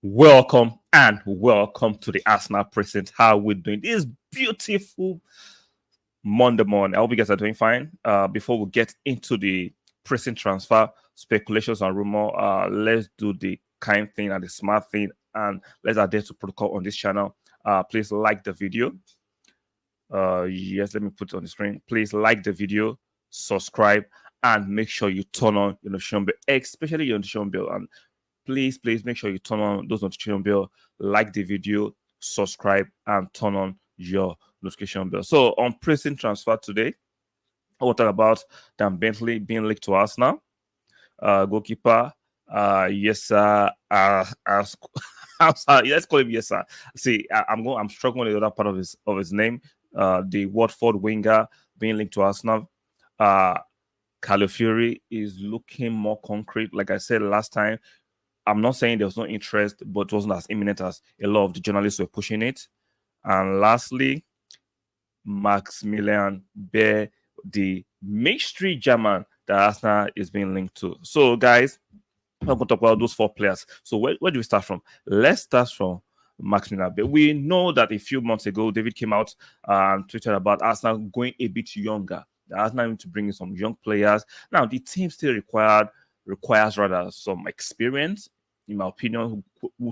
Welcome and welcome to the Arsenal Present. How we doing this beautiful Monday morning? I hope you guys are doing fine. Before we get into the present transfer speculations and rumor, let's do the kind thing and the smart thing, and let's adhere to protocol on this channel. Please like the video. Yes, let me put it on the screen. Please like the video, subscribe, and make sure you turn on your notification bell, especially your notification bell. And please make sure you turn on those notification bell, like the video, subscribe, and turn on your notification bell. So on pressing transfer today, I want to talk about Dan Bentley being linked to Arsenal. Goalkeeper, Yaser, let's call him Yaser. See, I'm struggling with the other part of his name. The Watford winger being linked to Arsenal. Calafiori is looking more concrete. Like I said last time, I'm not saying there was no interest, but it wasn't as imminent as a lot of the journalists were pushing it. And lastly, Maximillian Beier, the mystery German that Arsenal is being linked to. So, guys, I'm going to talk about those four players. So, where do we start from? Let's start from Maximilian Beier. We know that a few months ago, David came out and tweeted about Arsenal going a bit younger. Arsenal need to bring in some young players. Now, the team still requires rather some experience, in my opinion,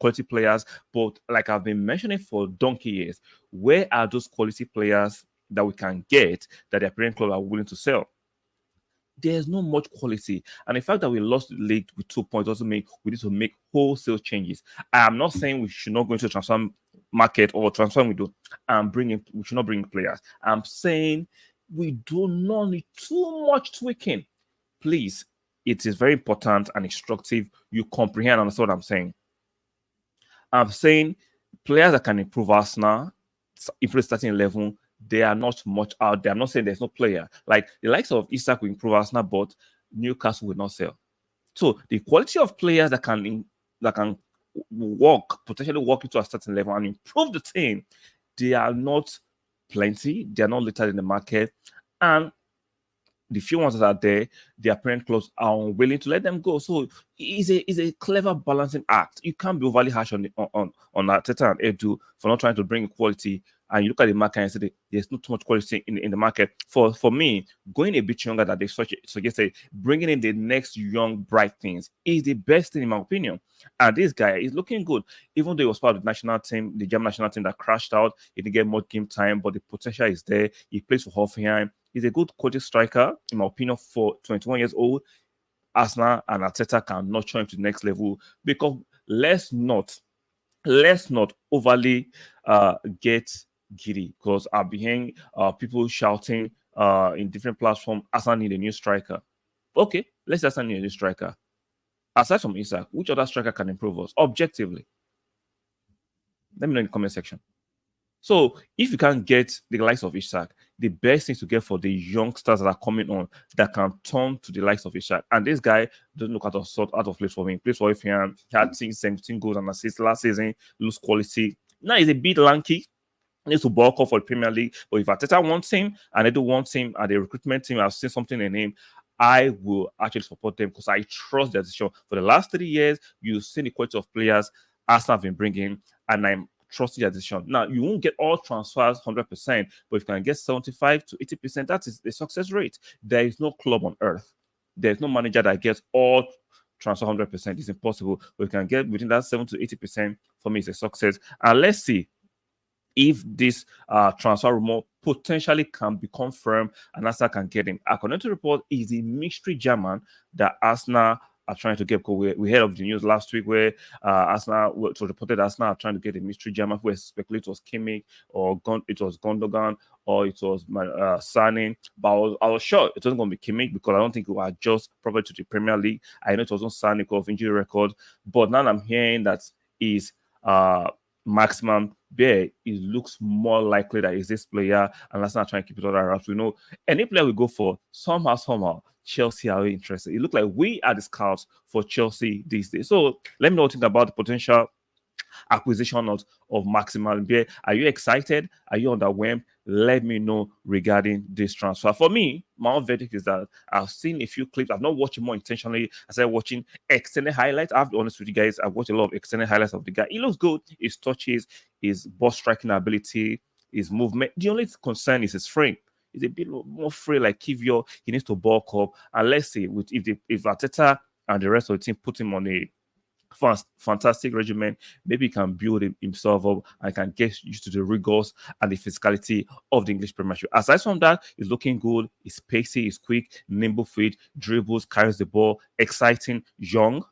quality players. But like I've been mentioning for donkey years, where are those quality players that we can get that their parent club are willing to sell? There's not much quality, and the fact that we lost the league with 2 points doesn't mean we need to make wholesale changes. I am not saying we should not go into the transfer market or transfer window and we should not bring players. I'm saying we do not need too much tweaking. Please, it is very important and instructive you comprehend and understand what I'm saying. I'm saying players that can improve Arsenal, improve starting 11, they are not much out there. I'm not saying there's no player. Like the likes of Isak will improve Arsenal, but Newcastle will not sell. So the quality of players that can potentially walk into a starting level and improve the team, they are not plenty. They are not littered in the market. And the few ones that are there, their parent clubs are unwilling to let them go. So it's a clever balancing act. You can't be overly harsh on Arteta and Edu for not trying to bring quality. And you look at the market and say there's not too much quality in the market. For me, going a bit younger than they suggested, bringing in the next young bright things is the best thing in my opinion. And this guy is looking good, even though he was part of the national team, the German national team that crashed out. He didn't get much game time, but the potential is there. He plays for Hoffenheim. He's a good quality striker, in my opinion, for 21 years old. Arsenal and Arteta can nurture him to the next level, because let's not overly get giddy, because I'll be hearing people shouting in different platforms, Arsenal need a new striker. Okay, let's say Arsenal need a new striker. Aside from Isak, which other striker can improve us objectively? Let me know in the comment section. So if you can't get the likes of Isak, the best thing to get for the youngsters that are coming on that can turn to the likes of Isak. And this guy doesn't look out of place for me. He plays for Hoffenheim. He had 17 goals and assists last season, lose quality. Now he's a bit lanky. He needs to bulk up for the Premier League. But if Arteta wants him and they do want him and the recruitment team, I've seen something in him, I will actually support them because I trust their decision. For the last 3 years, you've seen the quality of players Arsenal have been bringing, and I'm trusting their decision. Now, you won't get all transfers 100%, but if you can get 75 to 80%, that is the success rate. There is no club on earth. There's no manager that gets all transfer 100%. It's impossible. But if you can get within that 70 to 80%, for me, it's a success. And let's see if this transfer rumor potentially can be confirmed and Arsenal can get him. According to the report, he's a mystery German that Arsenal are trying to get. We heard of the news last week where Arsenal, it was reported Arsenal are trying to get a mystery German, where speculated it was Kimmich or it was Gundogan or it was Sane. But I was sure it wasn't going to be Kimmich because I don't think it will adjust properly to the Premier League. I know it wasn't Sane because of injury record, but now I'm hearing that is Maximum Beier, it looks more likely that is this player, and let's not try and keep it all around. We know any player we go for, somehow, Chelsea are interested. It looks like we are the scouts for Chelsea these days. So let me know what you think about the potential acquisition of Maximilian Beier. Are you excited? Are you underwhelmed? Let me know regarding this transfer. For me, my own verdict is that I've seen a few clips. I've not watched it more intentionally. I started watching extended highlights. I have to be honest with you guys. I've watched a lot of extended highlights of the guy. He looks good. His touches, his ball striking ability, his movement. The only concern is his frame. He's a bit more free, like Kivior. He needs to bulk up. And let's see, if Arteta and the rest of the team put him on a fantastic regimen, maybe he can build himself up and can get used to the rigors and the physicality of the English Premiership. Aside from that, he's looking good. He's pacey, he's quick, nimble feet, dribbles, carries the ball, exciting, young.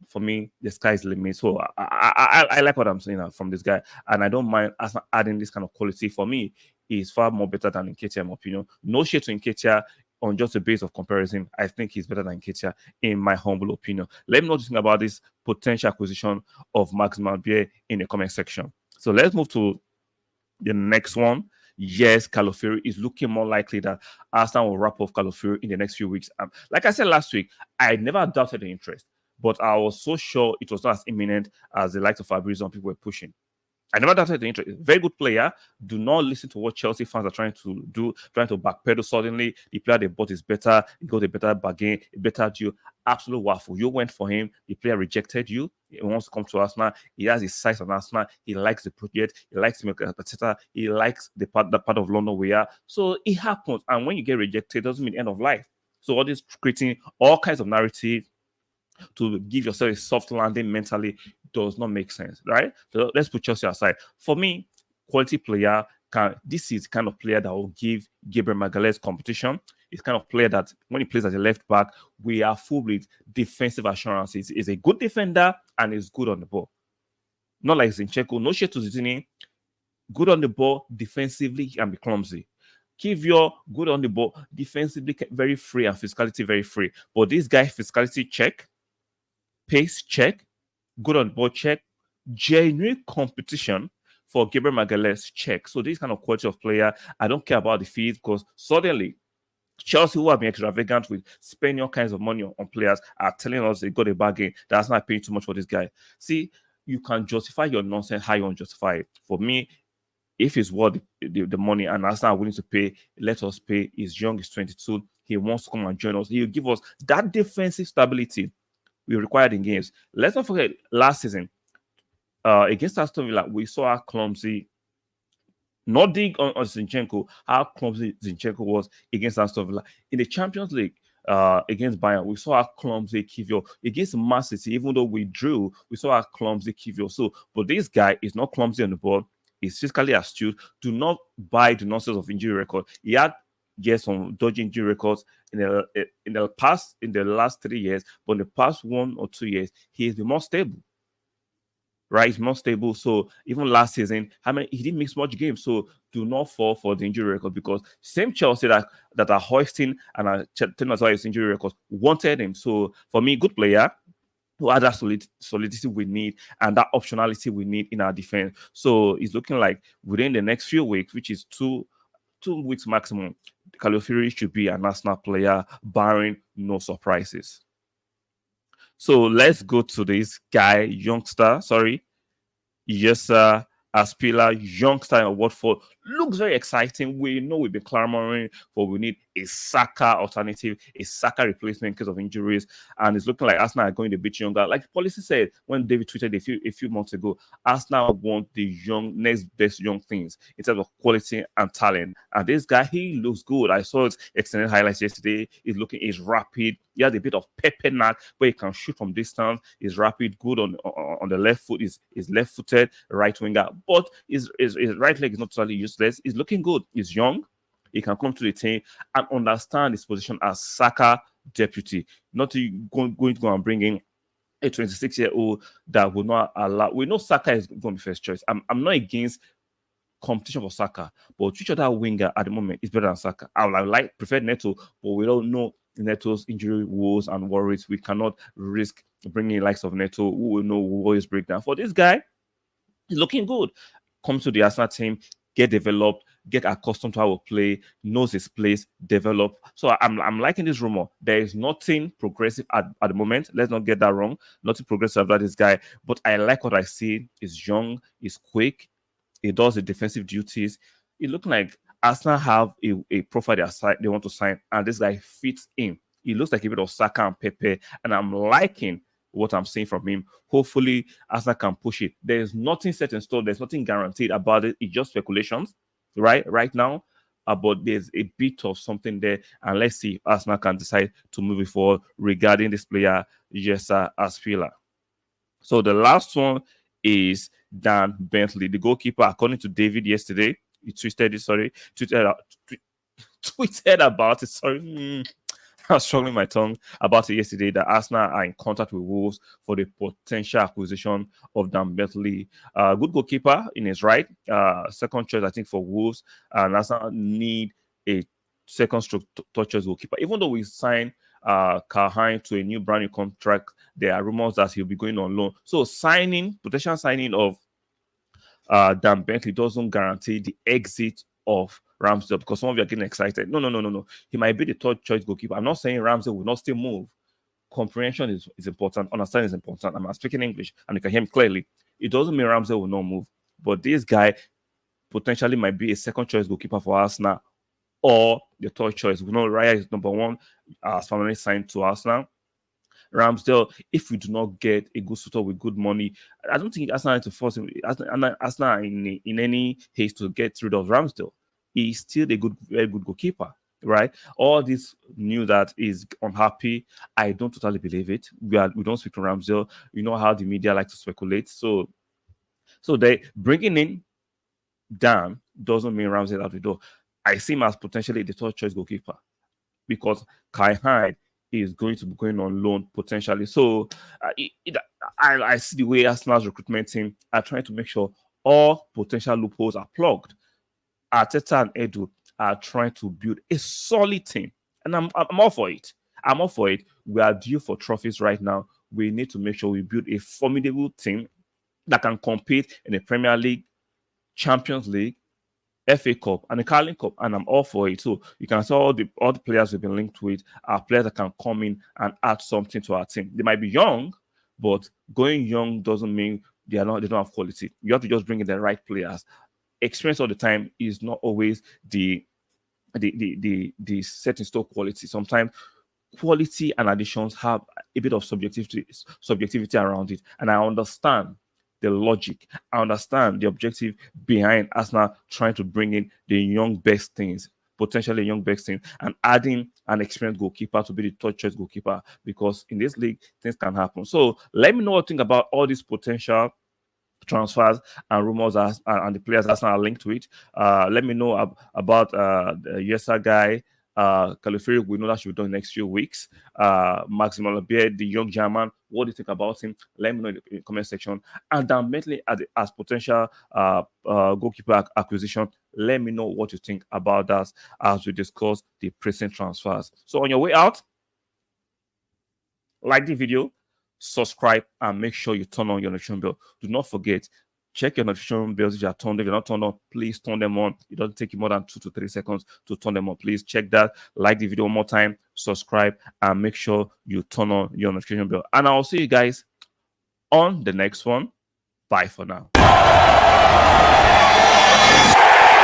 For me, the sky's the limit. So I like what I'm saying from this guy, and I don't mind adding this kind of quality. For me, he's far more better than Nketiah, in my opinion. No shade to Nketiah on just the base of comparison. I think he's better than Nketiah, in my humble opinion. Let me know what you think about this potential acquisition of Maximilian Beier in the comment section. So let's move to the next one. Yes, Calafiori is looking more likely that Arsenal will wrap up Calafiori in the next few weeks. Like I said last week, I never doubted the interest, but I was so sure it was not as imminent as the likes of Fabrizio and people were pushing. I never doubted the interest. Very good player. Do not listen to what Chelsea fans are trying to do, trying to backpedal suddenly. The player they bought is better. He got a better bargain, a better deal. Absolute waffle. You went for him. The player rejected you. He wants to come to Arsenal. He has his sights on Arsenal. He likes the project. He likes etc. He likes the part of London we are. So it happens. And when you get rejected, it doesn't mean the end of life. So all this creating all kinds of narrative to give yourself a soft landing mentally does not make sense, right? So let's put Chelsea aside. For me, quality player this is the kind of player that will give Gabriel Magalhaes competition. It's kind of player that when he plays as a left back, we are full with defensive assurance. He's a good defender and he's good on the ball. Not like Zinchenko, no shit to Zidane. Good on the ball, defensively, he can be clumsy. Kivior, good on the ball, defensively, very free, and physicality, very free. But this guy, physicality check, pace check, good on the ball check, genuine competition for Gabriel Magalhaes check. So this kind of quality of player, I don't care about the fees because suddenly Chelsea, who have been extravagant with spending all kinds of money on players, are telling us they got a bargain. That's not paying too much for this guy. See, you can justify your nonsense how you want to justify it. For me, if it's worth the money and Arsenal are willing to pay, let us pay. He's young, he's 22. He wants to come and join us. He'll give us that defensive stability we required in games. Let's not forget last season against Aston Villa, we saw how clumsy, not dig on Zinchenko, how clumsy Zinchenko was against Aston Villa. In the Champions League against Bayern, we saw how clumsy Kivior against Man City. Even though we drew, we saw how clumsy Kivior. So, but this guy is not clumsy on the ball. He's physically astute. Do not buy the nonsense of injury record. He had some dodgy injury records in the last 3 years, but in the past 1 or 2 years, he is the more stable. Right, he's more stable. So even last season, he didn't miss much games. So do not fall for the injury record because same Chelsea that are hoisting and are telling us why his injury records wanted him. So for me, good player who had that solidity we need and that optionality we need in our defense. So it's looking like within the next few weeks, which is two weeks maximum, Calafiori should be an Arsenal player, barring no surprises. So let's go to this guy, youngster. Yaser, Asprilla, youngster in Watford. Looks very exciting. We know we've been clamoring for we need a Saka alternative, a Saka replacement in case of injuries. And it's looking like Arsenal are going a bit younger. Like the policy said when David tweeted a few months ago, Arsenal want the next best young things in terms of quality and talent. And this guy, he looks good. I saw his extended highlights yesterday. He's rapid. He has a bit of pepper knack, but he can shoot from distance. He's rapid, good on the left foot. He's left-footed, right winger. But his right leg is not totally useless. He's looking good. He's young. He can come to the team and understand his position as Saka deputy. Not going to go and bring in a 26-year-old that will not allow. We know Saka is going to be first choice. I'm not against competition for Saka, but which other winger at the moment is better than Saka? I would prefer Neto, but we don't know Neto's injury woes and worries. We cannot risk bringing the likes of Neto, who will know who always break down. For this guy, he's looking good. Come to the Arsenal team, get developed, get accustomed to how we play, knows his place, develop. So I'm liking this rumor. There is nothing progressive at the moment. Let's not get that wrong. Nothing progressive about this guy. But I like what I see. He's young, he's quick, he does the defensive duties. It looks like Arsenal have a profile they want to sign, and this guy fits in. He looks like a bit of Saka and Pepe, and I'm liking what I'm seeing from him. Hopefully, Arsenal can push it. There's nothing set in stone. There's nothing guaranteed about it. It's just speculations, right now. But there's a bit of something there, and let's see if Arsenal can decide to move it forward regarding this player, Yaser Asprilla. So the last one is Dan Bentley, the goalkeeper. According to David yesterday, he tweeted about it. Sorry, I was struggling my tongue about it yesterday that Arsenal are in contact with Wolves for the potential acquisition of Dan Bentley. Good goalkeeper in his right. Second choice, I think, for Wolves. And Arsenal need a second stroke touches goalkeeper. Even though we signed Carl to a new brand new contract, there are rumors that he'll be going on loan. So potential signing of Dan Bentley doesn't guarantee the exit of Ramsdale, because some of you are getting excited. No. He might be the third choice goalkeeper. I'm not saying Ramsdale will not still move. Comprehension is important. Understanding is important. I'm speaking English and you can hear me clearly. It doesn't mean Ramsdale will not move. But this guy potentially might be a second choice goalkeeper for Arsenal or the third choice. We know Raya is number one as permanently signed to Arsenal. Ramsdale, if we do not get a good suitor with good money, I don't think Arsenal need to force him. Arsenal in any haste to get rid of Ramsdale. He's still a very good goalkeeper, right? All this news that is unhappy, I don't totally believe it. We don't speak to Ramsdale. You know how the media like to speculate. So they bringing in Dan doesn't mean Ramsdale out the door. I see him as potentially the third choice goalkeeper because Kai is going to be going on loan potentially. So I see the way Arsenal's recruitment team are trying to make sure all potential loopholes are plugged. Arteta and Edu are trying to build a solid team, and I'm all for it. I'm all for it. We are due for trophies right now. We need to make sure we build a formidable team that can compete in the Premier League, Champions League, FA Cup, and the Carling Cup, and I'm all for it. So you can see all the players we've been linked with are players that can come in and add something to our team. They might be young, but going young doesn't mean they don't have quality. You have to just bring in the right players. Experience all the time is not always the set in stone quality. Sometimes quality and additions have a bit of subjectivity around it, and I understand the logic. I understand the objective behind Arsenal trying to bring in the young best things, potentially young best things, and adding an experienced goalkeeper to be the third choice goalkeeper, because in this league things can happen. So let me know what you think about all these potential transfers and rumors and the players Arsenal are linked to it. Let me know about the Yaser guy. Calafiori, we know that should be done in the next few weeks. Maximilian, the young German, what do you think about him? Let me know in the comment section. And then Bentley as potential goalkeeper acquisition, let me know what you think about that as we discuss the present transfers. So on your way out, like the video, subscribe, and make sure you turn on your notification bell. Do not forget, check your notification bells if you are turned. If you're not turned on, please turn them on. It doesn't take you more than 2 to 3 seconds to turn them on. Please check that. Like the video one more time, subscribe, and make sure you turn on your notification bell. And I'll see you guys on the next one. Bye for now.